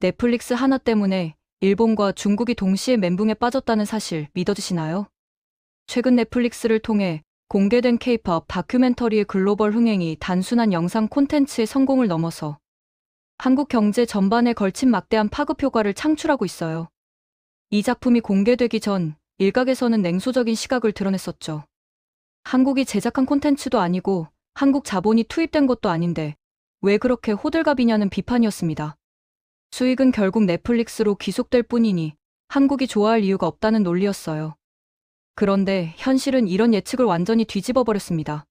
넷플릭스 하나 때문에 일본과 중국이 동시에 멘붕에 빠졌다는 사실 믿어지시나요? 최근 넷플릭스를 통해 공개된 K-팝 다큐멘터리의 글로벌 흥행이 단순한 영상 콘텐츠의 성공을 넘어서 한국 경제 전반에 걸친 막대한 파급 효과를 창출하고 있어요. 이 작품이 공개되기 전 일각에서는 냉소적인 시각을 드러냈었죠. 한국이 제작한 콘텐츠도 아니고 한국 자본이 투입된 것도 아닌데 왜 그렇게 호들갑이냐는 비판이었습니다. 수익은 결국 넷플릭스로 귀속될 뿐이니 한국이 좋아할 이유가 없다는 논리였어요. 그런데 현실은 이런 예측을 완전히 뒤집어 버렸습니다.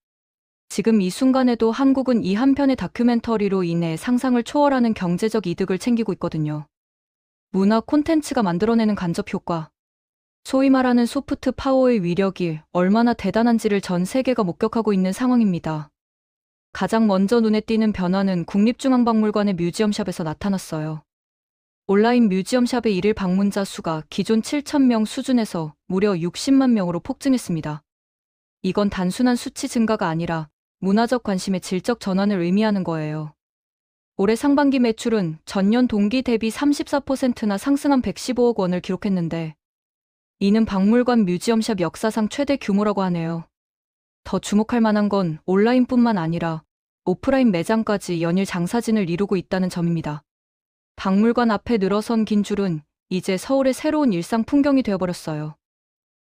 지금 이 순간에도 한국은 이 한 편의 다큐멘터리로 인해 상상을 초월하는 경제적 이득을 챙기고 있거든요. 문화 콘텐츠가 만들어내는 간접 효과, 소위 말하는 소프트 파워의 위력이 얼마나 대단한지를 전 세계가 목격하고 있는 상황입니다. 가장 먼저 눈에 띄는 변화는 국립중앙박물관의 뮤지엄샵에서 나타났어요. 온라인 뮤지엄샵의 일일 방문자 수가 기존 7,000명 수준에서 무려 60만 명으로 폭증했습니다. 이건 단순한 수치 증가가 아니라 문화적 관심의 질적 전환을 의미하는 거예요. 올해 상반기 매출은 전년 동기 대비 34%나 상승한 115억 원을 기록했는데 이는 박물관 뮤지엄샵 역사상 최대 규모라고 하네요. 더 주목할 만한 건 온라인뿐만 아니라 오프라인 매장까지 연일 장사진을 이루고 있다는 점입니다. 박물관 앞에 늘어선 긴 줄은 이제 서울의 새로운 일상 풍경이 되어버렸어요.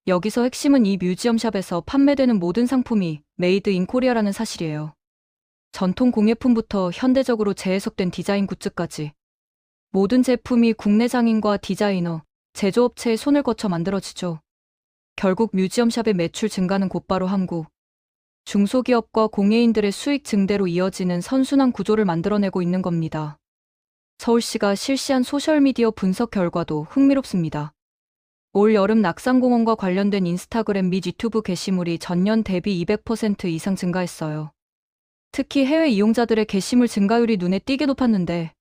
여기서 핵심은 이 뮤지엄샵에서 판매되는 모든 상품이 메이드 인 코리아라는 사실이에요. 전통 공예품부터 현대적으로 재해석된 디자인 굿즈까지 모든 제품이 국내 장인과 디자이너, 제조업체의 손을 거쳐 만들어지죠. 결국 뮤지엄샵의 매출 증가는 곧바로 한국 중소기업과 공예인들의 수익 증대로 이어지는 선순환 구조를 만들어내고 있는 겁니다. 서울시가 실시한 소셜미디어 분석 결과도 흥미롭습니다. 올 여름 낙산공원과 관련된 인스타그램 및 유튜브 게시물이 전년 대비 200% 이상 증가했어요. 특히 해외 이용자들의 게시물 증가율이 눈에 띄게 높았는데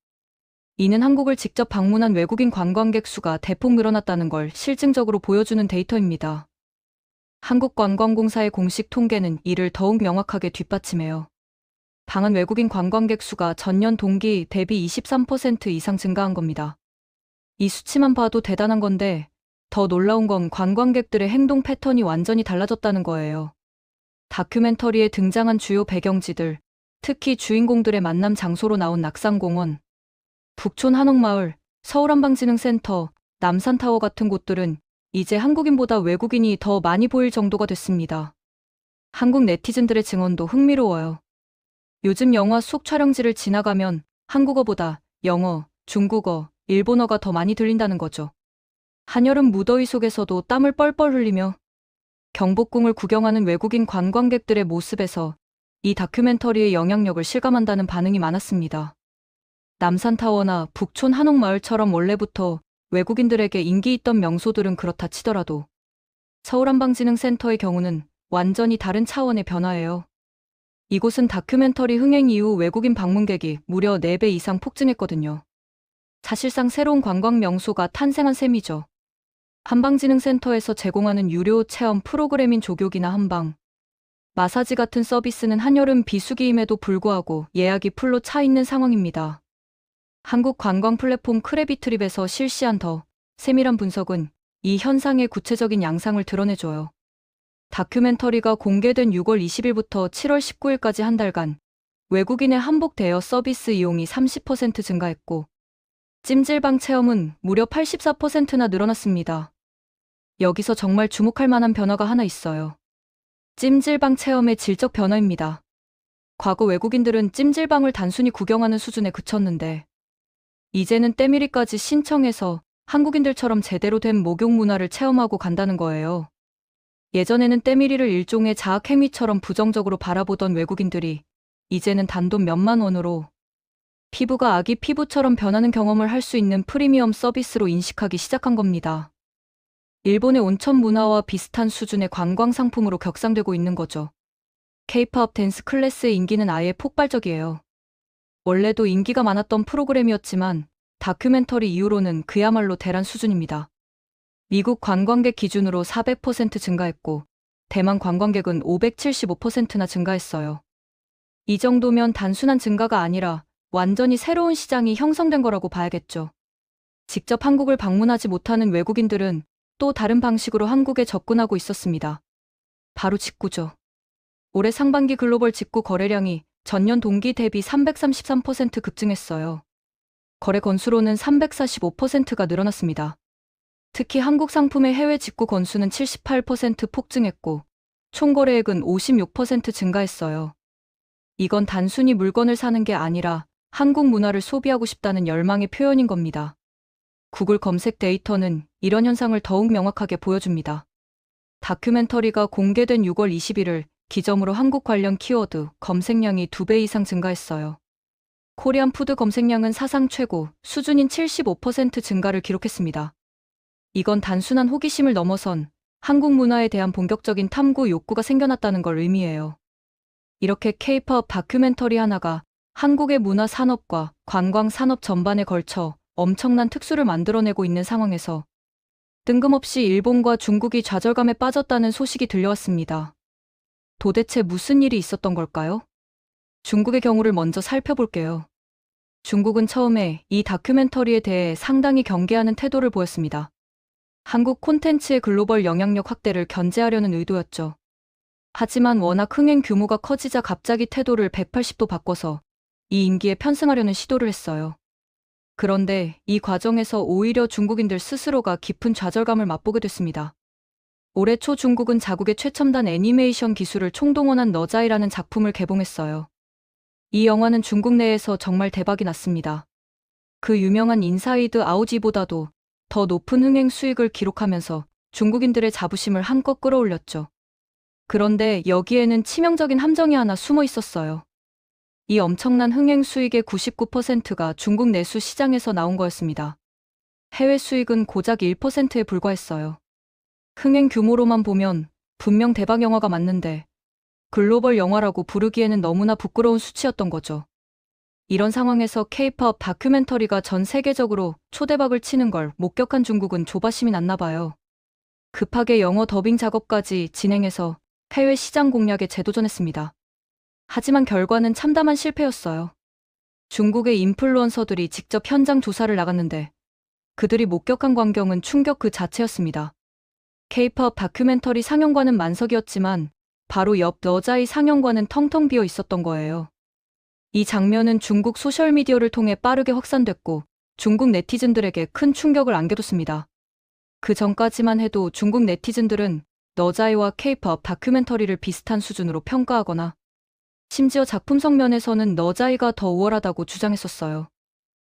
이는 한국을 직접 방문한 외국인 관광객 수가 대폭 늘어났다는 걸 실증적으로 보여주는 데이터입니다. 한국관광공사의 공식 통계는 이를 더욱 명확하게 뒷받침해요. 방한 외국인 관광객 수가 전년 동기 대비 23% 이상 증가한 겁니다. 이 수치만 봐도 대단한 건데 더 놀라운 건 관광객들의 행동 패턴이 완전히 달라졌다는 거예요. 다큐멘터리에 등장한 주요 배경지들, 특히 주인공들의 만남 장소로 나온 낙산공원, 북촌 한옥마을, 서울한방지능센터, 남산타워 같은 곳들은 이제 한국인보다 외국인이 더 많이 보일 정도가 됐습니다. 한국 네티즌들의 증언도 흥미로워요. 요즘 영화 속 촬영지를 지나가면 한국어보다 영어, 중국어, 일본어가 더 많이 들린다는 거죠. 한여름 무더위 속에서도 땀을 뻘뻘 흘리며 경복궁을 구경하는 외국인 관광객들의 모습에서 이 다큐멘터리의 영향력을 실감한다는 반응이 많았습니다. 남산타워나 북촌 한옥마을처럼 원래부터 외국인들에게 인기 있던 명소들은 그렇다 치더라도 서울한방지능센터의 경우는 완전히 다른 차원의 변화예요. 이곳은 다큐멘터리 흥행 이후 외국인 방문객이 무려 4배 이상 폭증했거든요. 사실상 새로운 관광 명소가 탄생한 셈이죠. 한방지능센터에서 제공하는 유료 체험 프로그램인 조교기나 한방, 마사지 같은 서비스는 한여름 비수기임에도 불구하고 예약이 풀로 차 있는 상황입니다. 한국 관광 플랫폼 크래비트립에서 실시한 더 세밀한 분석은 이 현상의 구체적인 양상을 드러내줘요. 다큐멘터리가 공개된 6월 20일부터 7월 19일까지 한 달간 외국인의 한복 대여 서비스 이용이 30% 증가했고 찜질방 체험은 무려 84%나 늘어났습니다. 여기서 정말 주목할 만한 변화가 하나 있어요. 찜질방 체험의 질적 변화입니다. 과거 외국인들은 찜질방을 단순히 구경하는 수준에 그쳤는데 이제는 때밀이까지 신청해서 한국인들처럼 제대로 된 목욕 문화를 체험하고 간다는 거예요. 예전에는 때밀이를 일종의 자학 행위처럼 부정적으로 바라보던 외국인들이 이제는 단돈 몇만 원으로 피부가 아기 피부처럼 변하는 경험을 할 수 있는 프리미엄 서비스로 인식하기 시작한 겁니다. 일본의 온천 문화와 비슷한 수준의 관광 상품으로 격상되고 있는 거죠. K-팝 댄스 클래스의 인기는 아예 폭발적이에요. 원래도 인기가 많았던 프로그램이었지만 다큐멘터리 이후로는 그야말로 대란 수준입니다. 미국 관광객 기준으로 400% 증가했고 대만 관광객은 575%나 증가했어요. 이 정도면 단순한 증가가 아니라 완전히 새로운 시장이 형성된 거라고 봐야겠죠. 직접 한국을 방문하지 못하는 외국인들은 또 다른 방식으로 한국에 접근하고 있었습니다. 바로 직구죠. 올해 상반기 글로벌 직구 거래량이 전년 동기 대비 333% 급증했어요. 거래 건수로는 345%가 늘어났습니다. 특히 한국 상품의 해외 직구 건수는 78% 폭증했고 총 거래액은 56% 증가했어요. 이건 단순히 물건을 사는 게 아니라 한국 문화를 소비하고 싶다는 열망의 표현인 겁니다. 구글 검색 데이터는 이런 현상을 더욱 명확하게 보여줍니다. 다큐멘터리가 공개된 6월 20일을 기점으로 한국 관련 키워드 검색량이 2배 이상 증가했어요. 코리안 푸드 검색량은 사상 최고 수준인 75% 증가를 기록했습니다. 이건 단순한 호기심을 넘어선 한국 문화에 대한 본격적인 탐구 욕구가 생겨났다는 걸 의미해요. 이렇게 K-팝 다큐멘터리 하나가 한국의 문화 산업과 관광 산업 전반에 걸쳐 엄청난 특수를 만들어내고 있는 상황에서 뜬금없이 일본과 중국이 좌절감에 빠졌다는 소식이 들려왔습니다. 도대체 무슨 일이 있었던 걸까요? 중국의 경우를 먼저 살펴볼게요. 중국은 처음에 이 다큐멘터리에 대해 상당히 경계하는 태도를 보였습니다. 한국 콘텐츠의 글로벌 영향력 확대를 견제하려는 의도였죠. 하지만 워낙 흥행 규모가 커지자 갑자기 태도를 180도 바꿔서 이 인기에 편승하려는 시도를 했어요. 그런데 이 과정에서 오히려 중국인들 스스로가 깊은 좌절감을 맛보게 됐습니다. 올해 초 중국은 자국의 최첨단 애니메이션 기술을 총동원한 너자이라는 작품을 개봉했어요. 이 영화는 중국 내에서 정말 대박이 났습니다. 그 유명한 인사이드 아웃이보다도 더 높은 흥행 수익을 기록하면서 중국인들의 자부심을 한껏 끌어올렸죠. 그런데 여기에는 치명적인 함정이 하나 숨어 있었어요. 이 엄청난 흥행 수익의 99%가 중국 내수 시장에서 나온 거였습니다. 해외 수익은 고작 1%에 불과했어요. 흥행 규모로만 보면 분명 대박 영화가 맞는데 글로벌 영화라고 부르기에는 너무나 부끄러운 수치였던 거죠. 이런 상황에서 K-팝 다큐멘터리가 전 세계적으로 초대박을 치는 걸 목격한 중국은 조바심이 났나 봐요. 급하게 영어 더빙 작업까지 진행해서 해외 시장 공략에 재도전했습니다. 하지만 결과는 참담한 실패였어요. 중국의 인플루언서들이 직접 현장 조사를 나갔는데 그들이 목격한 광경은 충격 그 자체였습니다. K-팝 다큐멘터리 상영관은 만석이었지만 바로 옆 너자이 상영관은 텅텅 비어 있었던 거예요. 이 장면은 중국 소셜미디어를 통해 빠르게 확산됐고 중국 네티즌들에게 큰 충격을 안겨줬습니다. 그 전까지만 해도 중국 네티즌들은 너자이와 K-팝 다큐멘터리를 비슷한 수준으로 평가하거나 심지어 작품성 면에서는 너자이가 더 우월하다고 주장했었어요.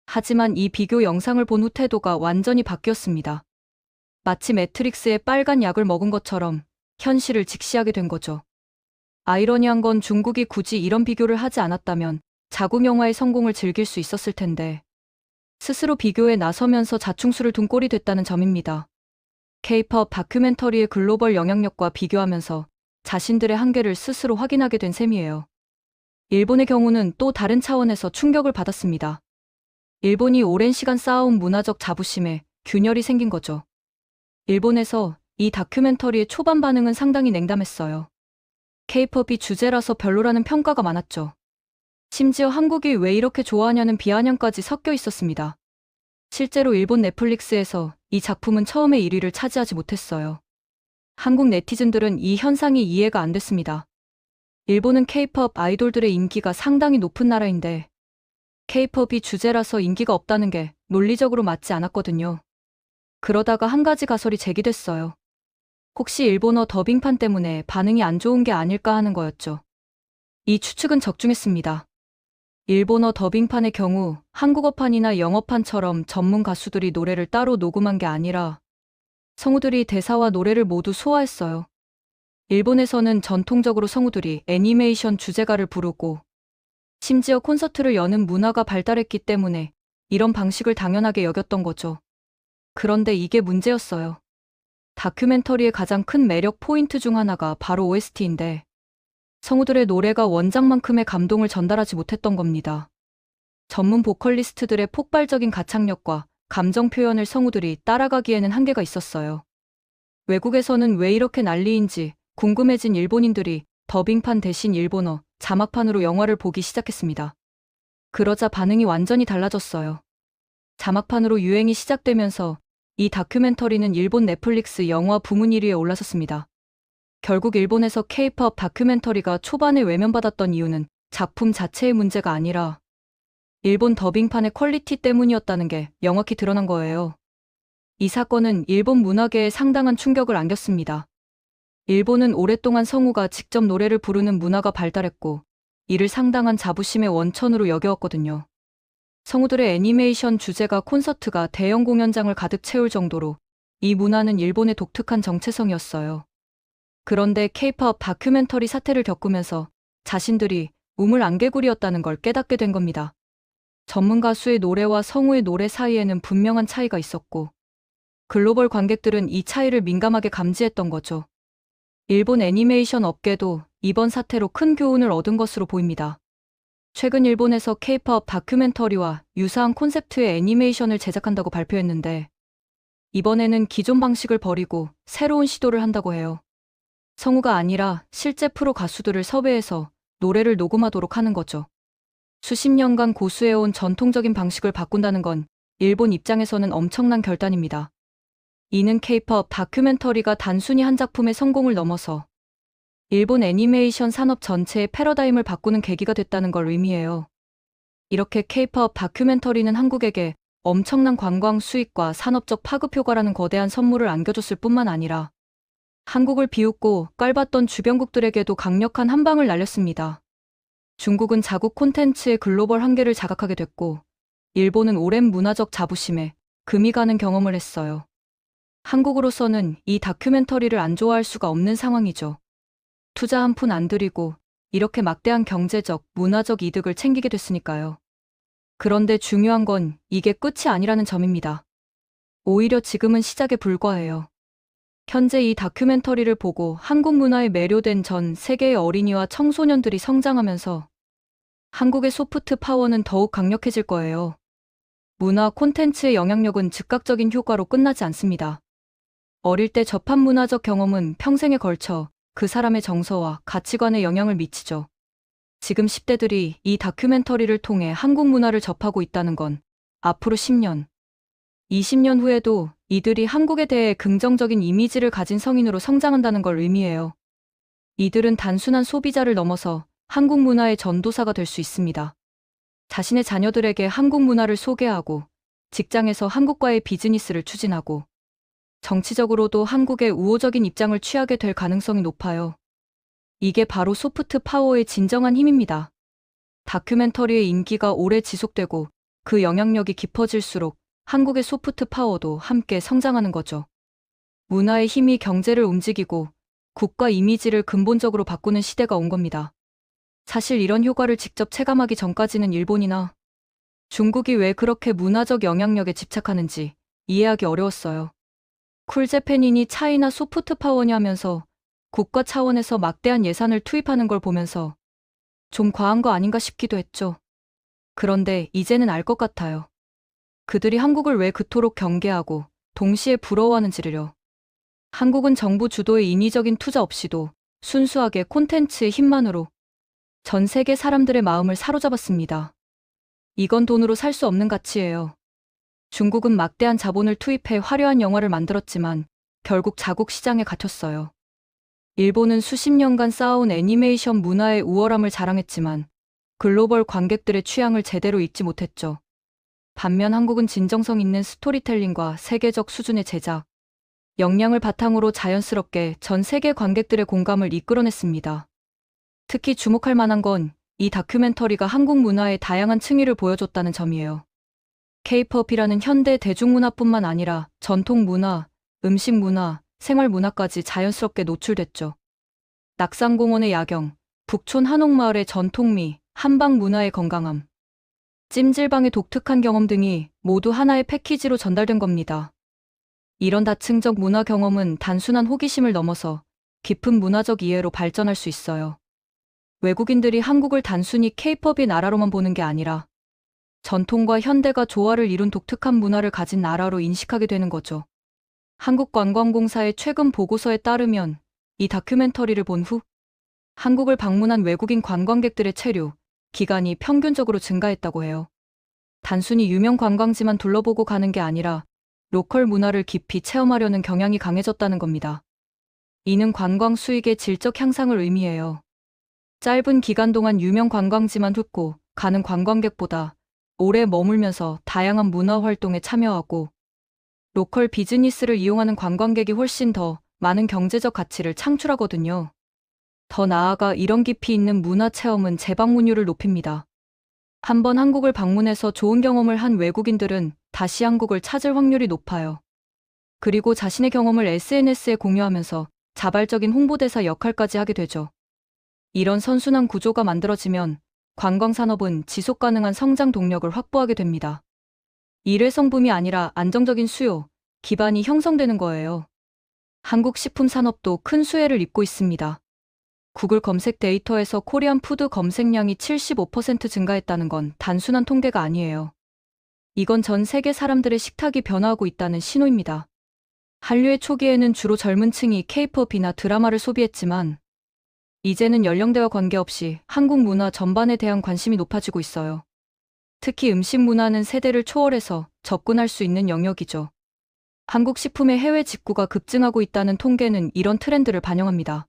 하지만 이 비교 영상을 본 후 태도가 완전히 바뀌었습니다. 마치 매트릭스의 빨간 약을 먹은 것처럼 현실을 직시하게 된 거죠. 아이러니한 건 중국이 굳이 이런 비교를 하지 않았다면 자국 영화의 성공을 즐길 수 있었을 텐데 스스로 비교에 나서면서 자충수를 둔 꼴이 됐다는 점입니다. K-팝 다큐멘터리의 글로벌 영향력과 비교하면서 자신들의 한계를 스스로 확인하게 된 셈이에요. 일본의 경우는 또 다른 차원에서 충격을 받았습니다. 일본이 오랜 시간 쌓아온 문화적 자부심에 균열이 생긴 거죠. 일본에서 이 다큐멘터리의 초반 반응은 상당히 냉담했어요. K-팝이 주제라서 별로라는 평가가 많았죠. 심지어 한국이 왜 이렇게 좋아하냐는 비아냥까지 섞여 있었습니다. 실제로 일본 넷플릭스에서 이 작품은 처음에 1위를 차지하지 못했어요. 한국 네티즌들은 이 현상이 이해가 안 됐습니다. 일본은 K-팝 아이돌들의 인기가 상당히 높은 나라인데 K-팝이 주제라서 인기가 없다는 게 논리적으로 맞지 않았거든요. 그러다가 한 가지 가설이 제기됐어요. 혹시 일본어 더빙판 때문에 반응이 안 좋은 게 아닐까 하는 거였죠. 이 추측은 적중했습니다. 일본어 더빙판의 경우 한국어판이나 영어판처럼 전문 가수들이 노래를 따로 녹음한 게 아니라 성우들이 대사와 노래를 모두 소화했어요. 일본에서는 전통적으로 성우들이 애니메이션 주제가를 부르고 심지어 콘서트를 여는 문화가 발달했기 때문에 이런 방식을 당연하게 여겼던 거죠. 그런데 이게 문제였어요. 다큐멘터리의 가장 큰 매력 포인트 중 하나가 바로 OST인데 성우들의 노래가 원작만큼의 감동을 전달하지 못했던 겁니다. 전문 보컬리스트들의 폭발적인 가창력과 감정 표현을 성우들이 따라가기에는 한계가 있었어요. 외국에서는 왜 이렇게 난리인지 궁금해진 일본인들이 더빙판 대신 일본어, 자막판으로 영화를 보기 시작했습니다. 그러자 반응이 완전히 달라졌어요. 자막판으로 유행이 시작되면서 이 다큐멘터리는 일본 넷플릭스 영화 부문 1위에 올라섰습니다. 결국 일본에서 K-pop 다큐멘터리가 초반에 외면받았던 이유는 작품 자체의 문제가 아니라 일본 더빙판의 퀄리티 때문이었다는 게 명확히 드러난 거예요. 이 사건은 일본 문화계에 상당한 충격을 안겼습니다. 일본은 오랫동안 성우가 직접 노래를 부르는 문화가 발달했고 이를 상당한 자부심의 원천으로 여겨왔거든요. 성우들의 애니메이션 주제가 콘서트가 대형 공연장을 가득 채울 정도로 이 문화는 일본의 독특한 정체성이었어요. 그런데 K-pop 다큐멘터리 사태를 겪으면서 자신들이 우물안개구리였다는 걸 깨닫게 된 겁니다. 전문 가수의 노래와 성우의 노래 사이에는 분명한 차이가 있었고 글로벌 관객들은 이 차이를 민감하게 감지했던 거죠. 일본 애니메이션 업계도 이번 사태로 큰 교훈을 얻은 것으로 보입니다. 최근 일본에서 K-pop 다큐멘터리와 유사한 콘셉트의 애니메이션을 제작한다고 발표했는데 이번에는 기존 방식을 버리고 새로운 시도를 한다고 해요. 성우가 아니라 실제 프로 가수들을 섭외해서 노래를 녹음하도록 하는 거죠. 수십 년간 고수해온 전통적인 방식을 바꾼다는 건 일본 입장에서는 엄청난 결단입니다. 이는 K-pop 다큐멘터리가 단순히 한 작품의 성공을 넘어서 일본 애니메이션 산업 전체의 패러다임을 바꾸는 계기가 됐다는 걸 의미해요. 이렇게 K-pop 다큐멘터리는 한국에게 엄청난 관광 수익과 산업적 파급 효과라는 거대한 선물을 안겨줬을 뿐만 아니라 한국을 비웃고 깔봤던 주변국들에게도 강력한 한 방을 날렸습니다. 중국은 자국 콘텐츠의 글로벌 한계를 자각하게 됐고 일본은 오랜 문화적 자부심에 금이 가는 경험을 했어요. 한국으로서는 이 다큐멘터리를 안 좋아할 수가 없는 상황이죠. 투자 한 푼 안 들이고 이렇게 막대한 경제적, 문화적 이득을 챙기게 됐으니까요. 그런데 중요한 건 이게 끝이 아니라는 점입니다. 오히려 지금은 시작에 불과해요. 현재 이 다큐멘터리를 보고 한국 문화에 매료된 전 세계의 어린이와 청소년들이 성장하면서 한국의 소프트 파워는 더욱 강력해질 거예요. 문화 콘텐츠의 영향력은 즉각적인 효과로 끝나지 않습니다. 어릴 때 접한 문화적 경험은 평생에 걸쳐 그 사람의 정서와 가치관에 영향을 미치죠. 지금 10대들이 이 다큐멘터리를 통해 한국 문화를 접하고 있다는 건 앞으로 10년, 20년 후에도 이들이 한국에 대해 긍정적인 이미지를 가진 성인으로 성장한다는 걸 의미해요. 이들은 단순한 소비자를 넘어서 한국 문화의 전도사가 될 수 있습니다. 자신의 자녀들에게 한국 문화를 소개하고 직장에서 한국과의 비즈니스를 추진하고 정치적으로도 한국의 우호적인 입장을 취하게 될 가능성이 높아요. 이게 바로 소프트 파워의 진정한 힘입니다. 다큐멘터리의 인기가 오래 지속되고 그 영향력이 깊어질수록 한국의 소프트 파워도 함께 성장하는 거죠. 문화의 힘이 경제를 움직이고 국가 이미지를 근본적으로 바꾸는 시대가 온 겁니다. 사실 이런 효과를 직접 체감하기 전까지는 일본이나 중국이 왜 그렇게 문화적 영향력에 집착하는지 이해하기 어려웠어요. 쿨재팬이니 차이나 소프트 파워냐면서 국가 차원에서 막대한 예산을 투입하는 걸 보면서 좀 과한 거 아닌가 싶기도 했죠. 그런데 이제는 알 것 같아요. 그들이 한국을 왜 그토록 경계하고 동시에 부러워하는지를요. 한국은 정부 주도의 인위적인 투자 없이도 순수하게 콘텐츠의 힘만으로 전 세계 사람들의 마음을 사로잡았습니다. 이건 돈으로 살 수 없는 가치예요. 중국은 막대한 자본을 투입해 화려한 영화를 만들었지만 결국 자국 시장에 갇혔어요. 일본은 수십 년간 쌓아온 애니메이션 문화의 우월함을 자랑했지만 글로벌 관객들의 취향을 제대로 읽지 못했죠. 반면 한국은 진정성 있는 스토리텔링과 세계적 수준의 제작, 역량을 바탕으로 자연스럽게 전 세계 관객들의 공감을 이끌어냈습니다. 특히 주목할 만한 건 이 다큐멘터리가 한국 문화의 다양한 층위를 보여줬다는 점이에요. K-pop이라는 현대 대중문화뿐만 아니라 전통 문화, 음식 문화, 생활 문화까지 자연스럽게 노출됐죠. 낙산공원의 야경, 북촌 한옥마을의 전통미, 한방 문화의 건강함, 찜질방의 독특한 경험 등이 모두 하나의 패키지로 전달된 겁니다. 이런 다층적 문화 경험은 단순한 호기심을 넘어서 깊은 문화적 이해로 발전할 수 있어요. 외국인들이 한국을 단순히 K-pop의 나라로만 보는 게 아니라 전통과 현대가 조화를 이룬 독특한 문화를 가진 나라로 인식하게 되는 거죠. 한국관광공사의 최근 보고서에 따르면 이 다큐멘터리를 본 후 한국을 방문한 외국인 관광객들의 체류, 기간이 평균적으로 증가했다고 해요. 단순히 유명 관광지만 둘러보고 가는 게 아니라 로컬 문화를 깊이 체험하려는 경향이 강해졌다는 겁니다. 이는 관광 수익의 질적 향상을 의미해요. 짧은 기간 동안 유명 관광지만 훑고 가는 관광객보다 오래 머물면서 다양한 문화 활동에 참여하고 로컬 비즈니스를 이용하는 관광객이 훨씬 더 많은 경제적 가치를 창출하거든요. 더 나아가 이런 깊이 있는 문화 체험은 재방문율을 높입니다. 한번 한국을 방문해서 좋은 경험을 한 외국인들은 다시 한국을 찾을 확률이 높아요. 그리고 자신의 경험을 SNS에 공유하면서 자발적인 홍보대사 역할까지 하게 되죠. 이런 선순환 구조가 만들어지면 관광산업은 지속 가능한 성장 동력을 확보하게 됩니다. 일회성붐이 아니라 안정적인 수요, 기반이 형성되는 거예요. 한국 식품 산업도 큰 수혜를 입고 있습니다. 구글 검색 데이터에서 코리안 푸드 검색량이 75% 증가했다는 건 단순한 통계가 아니에요. 이건 전 세계 사람들의 식탁이 변화하고 있다는 신호입니다. 한류의 초기에는 주로 젊은 층이 K-팝이나 드라마를 소비했지만 이제는 연령대와 관계없이 한국 문화 전반에 대한 관심이 높아지고 있어요. 특히 음식 문화는 세대를 초월해서 접근할 수 있는 영역이죠. 한국 식품의 해외 직구가 급증하고 있다는 통계는 이런 트렌드를 반영합니다.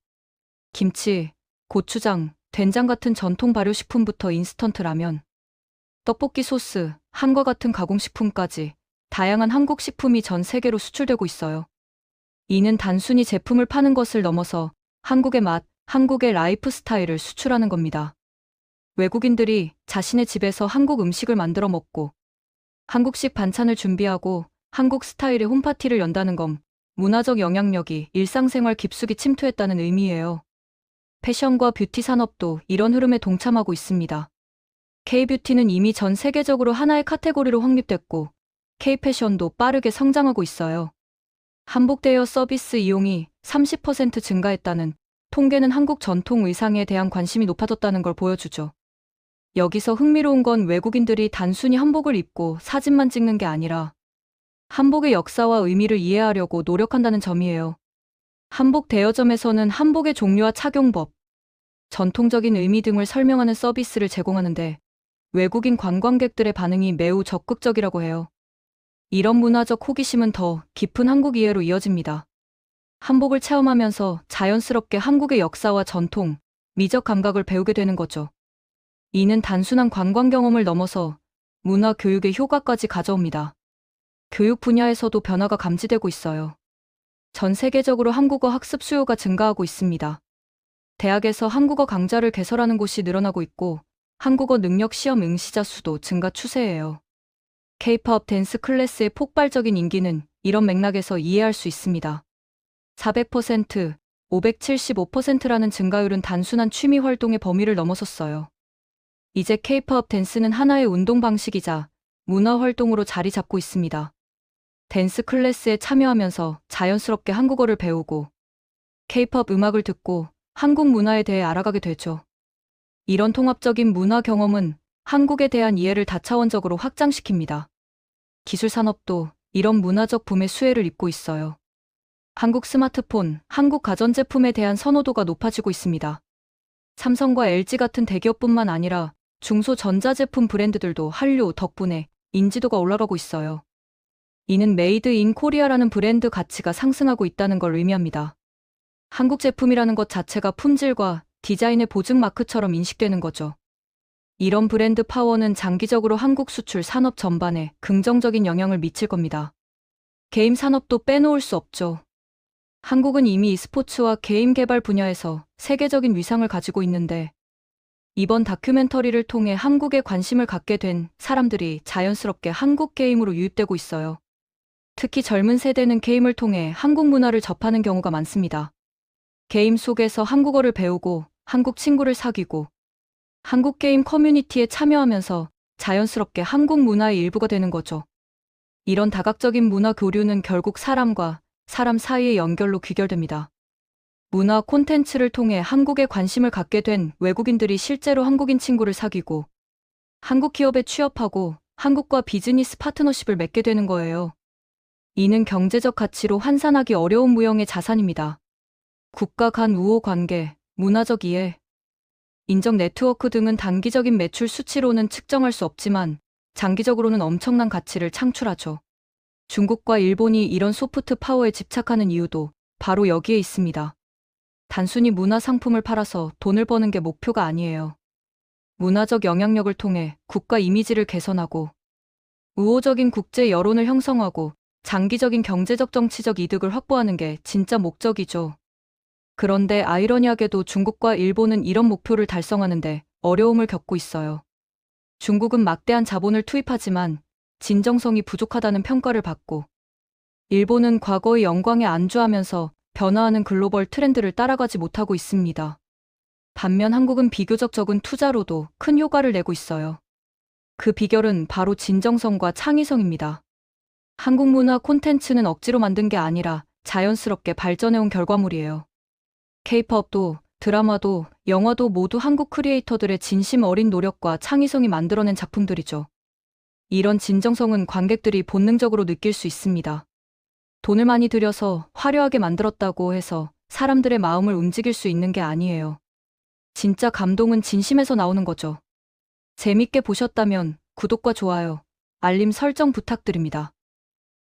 김치, 고추장, 된장 같은 전통 발효식품부터 인스턴트 라면, 떡볶이 소스, 한과 같은 가공식품까지 다양한 한국 식품이 전 세계로 수출되고 있어요. 이는 단순히 제품을 파는 것을 넘어서 한국의 맛, 한국의 라이프 스타일을 수출하는 겁니다. 외국인들이 자신의 집에서 한국 음식을 만들어 먹고 한국식 반찬을 준비하고 한국 스타일의 홈파티를 연다는 건 문화적 영향력이 일상생활 깊숙이 침투했다는 의미예요. 패션과 뷰티 산업도 이런 흐름에 동참하고 있습니다. K-뷰티는 이미 전 세계적으로 하나의 카테고리로 확립됐고 K-패션도 빠르게 성장하고 있어요. 한복 대여 서비스 이용이 30% 증가했다는 통계는 한국 전통 의상에 대한 관심이 높아졌다는 걸 보여주죠. 여기서 흥미로운 건 외국인들이 단순히 한복을 입고 사진만 찍는 게 아니라 한복의 역사와 의미를 이해하려고 노력한다는 점이에요. 한복 대여점에서는 한복의 종류와 착용법, 전통적인 의미 등을 설명하는 서비스를 제공하는데 외국인 관광객들의 반응이 매우 적극적이라고 해요. 이런 문화적 호기심은 더 깊은 한국 이해로 이어집니다. 한복을 체험하면서 자연스럽게 한국의 역사와 전통, 미적 감각을 배우게 되는 거죠. 이는 단순한 관광 경험을 넘어서 문화 교육의 효과까지 가져옵니다. 교육 분야에서도 변화가 감지되고 있어요. 전 세계적으로 한국어 학습 수요가 증가하고 있습니다. 대학에서 한국어 강좌를 개설하는 곳이 늘어나고 있고 한국어 능력 시험 응시자 수도 증가 추세예요. K-팝 댄스 클래스의 폭발적인 인기는 이런 맥락에서 이해할 수 있습니다. 400%, 575%라는 증가율은 단순한 취미 활동의 범위를 넘어섰어요. 이제 K-팝 댄스는 하나의 운동 방식이자 문화 활동으로 자리 잡고 있습니다. 댄스 클래스에 참여하면서 자연스럽게 한국어를 배우고 K-팝 음악을 듣고 한국 문화에 대해 알아가게 되죠. 이런 통합적인 문화 경험은 한국에 대한 이해를 다차원적으로 확장시킵니다. 기술 산업도 이런 문화적 붐의 수혜를 입고 있어요. 한국 스마트폰, 한국 가전제품에 대한 선호도가 높아지고 있습니다. 삼성과 LG 같은 대기업뿐만 아니라 중소전자제품 브랜드들도 한류 덕분에 인지도가 올라가고 있어요. 이는 메이드 인 코리아라는 브랜드 가치가 상승하고 있다는 걸 의미합니다. 한국 제품이라는 것 자체가 품질과 디자인의 보증 마크처럼 인식되는 거죠. 이런 브랜드 파워는 장기적으로 한국 수출 산업 전반에 긍정적인 영향을 미칠 겁니다. 게임 산업도 빼놓을 수 없죠. 한국은 이미 e스포츠와 게임 개발 분야에서 세계적인 위상을 가지고 있는데 이번 다큐멘터리를 통해 한국에 관심을 갖게 된 사람들이 자연스럽게 한국 게임으로 유입되고 있어요. 특히 젊은 세대는 게임을 통해 한국 문화를 접하는 경우가 많습니다. 게임 속에서 한국어를 배우고 한국 친구를 사귀고 한국 게임 커뮤니티에 참여하면서 자연스럽게 한국 문화의 일부가 되는 거죠. 이런 다각적인 문화 교류는 결국 사람과 사람 사이의 연결로 귀결됩니다. 문화 콘텐츠를 통해 한국에 관심을 갖게 된 외국인들이 실제로 한국인 친구를 사귀고 한국 기업에 취업하고 한국과 비즈니스 파트너십을 맺게 되는 거예요. 이는 경제적 가치로 환산하기 어려운 무형의 자산입니다. 국가 간 우호 관계, 문화적 이해, 인적 네트워크 등은 단기적인 매출 수치로는 측정할 수 없지만 장기적으로는 엄청난 가치를 창출하죠. 중국과 일본이 이런 소프트 파워에 집착하는 이유도 바로 여기에 있습니다. 단순히 문화 상품을 팔아서 돈을 버는 게 목표가 아니에요. 문화적 영향력을 통해 국가 이미지를 개선하고 우호적인 국제 여론을 형성하고 장기적인 경제적 정치적 이득을 확보하는 게 진짜 목적이죠. 그런데 아이러니하게도 중국과 일본은 이런 목표를 달성하는데 어려움을 겪고 있어요. 중국은 막대한 자본을 투입하지만 진정성이 부족하다는 평가를 받고, 일본은 과거의 영광에 안주하면서 변화하는 글로벌 트렌드를 따라가지 못하고 있습니다. 반면 한국은 비교적 적은 투자로도 큰 효과를 내고 있어요. 그 비결은 바로 진정성과 창의성입니다. 한국 문화 콘텐츠는 억지로 만든 게 아니라 자연스럽게 발전해온 결과물이에요. K-팝도, 드라마도, 영화도 모두 한국 크리에이터들의 진심 어린 노력과 창의성이 만들어낸 작품들이죠. 이런 진정성은 관객들이 본능적으로 느낄 수 있습니다. 돈을 많이 들여서 화려하게 만들었다고 해서 사람들의 마음을 움직일 수 있는 게 아니에요. 진짜 감동은 진심에서 나오는 거죠. 재밌게 보셨다면 구독과 좋아요, 알림 설정 부탁드립니다.